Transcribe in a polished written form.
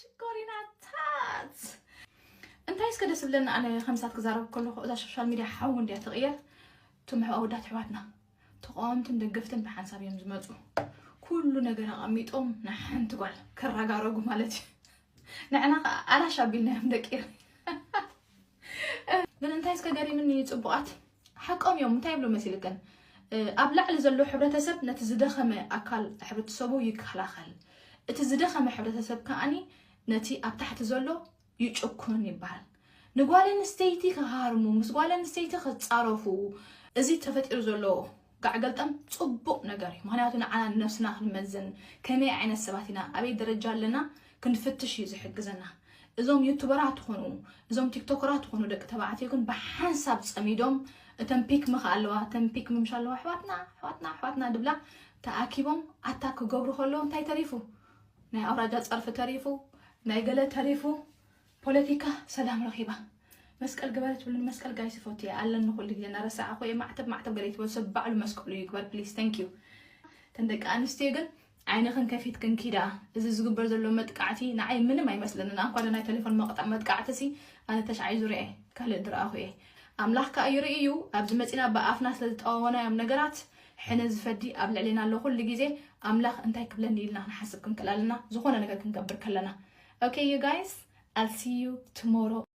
شكرينا تات انت عايز كده سبلنا انا خمسات كزارب كله اذا سوشيال ميديا حاول دي تغير تمحو اودات حواتنا تقامتن دقفتن بحنساب يمزمصو كل ነገር አሚጦም ናንት ጓል ከራጋረጉ ማለት ናና አላሻቢልና እንደቀር ግን እንታይስ ከገሪ ምን ይጽቡአት حقهم يوم እንታይ ብሎ መስልከን ኣብ ላዕሊ ዘሎ ሕብረተሰብ ነቲ ዝደኸመ ኣካል ሕብረተሰቡ ይከላኸል እቲ ዝደኸመ ሕብረተሰብ ከኣኒ ነቲ ኣብ ታሕቲ ዘሎ ይጭኩን ይባል ንጓለን ስቴይቲ ከሃርሙ ምስጓለን ስቴይቲ ከጻረፉ እዚ ተፈጥሩ ዘሎ ጋዕገልጠም ጽቡቅ ነገር ምክንያቱ ንዓና ነፍስና ክንመዝን ከመይ ዓይነት ሰባቲና ኣበይ ደረጃ ኣለና ክንፍትሽ ይዝሕግዘና እዞም ዩቲዩበራት ኾኑ እዞም ቲክቶከራት ኾኑ ደቂ ተባዕትዮ ግን በሓንሳብ ጸሚዶም ተንፒክ መኻለዋ ተንፒክ ምምሻለዋ ሕዋትና ድብላ ተኣኪቦም ኣታክ ገብሩ ከለው እንታይ ተሪፉ ናይ ኣውራጃ ጸርፍ ተሪፉ ናይ ገለ ተሪፉ ፖለቲካ ሰላም ረኺባ መስቀል ገበረት ብለን መስቀል ጋይስ ፎቲ አለን ኩሉ ግዜ ናረሳዕ ኮይ ማዕተብ ገሬት ወሰብ ባዕሉ መስቀሉ ይግበር ፕሊዝ ታንክ ዩ ተንደቃ አንስቴ ግን ዓይንኽን ከፊት ክንኪዳ እዚ ዝግበር ዘሎ መጥቃዕቲ ንዓይ ምንም አይመስለንን አንኳ ናይ ቴሌፎን መቅጣዕ መጥቃዕቲ ኣነ ተሻዓይ ዙርያ ካልእ ድራኹ ኣምላኽ ካ ይርእዩ ኣብዚ መፂና በኣፍና ስለዝጠወና ዮም ነገራት ሕነ ዝፈዲ ኣብ ልዕሊና ኣሎ ኩሉ ግዜ ኣምላኽ እንታይ ክብለኒ ኢልና ንሓስብ ክንከላልና ዝኾነ ነገር ክንገብር ከለና ኦኬ ዩ ጋይስ I'll see you tomorrow.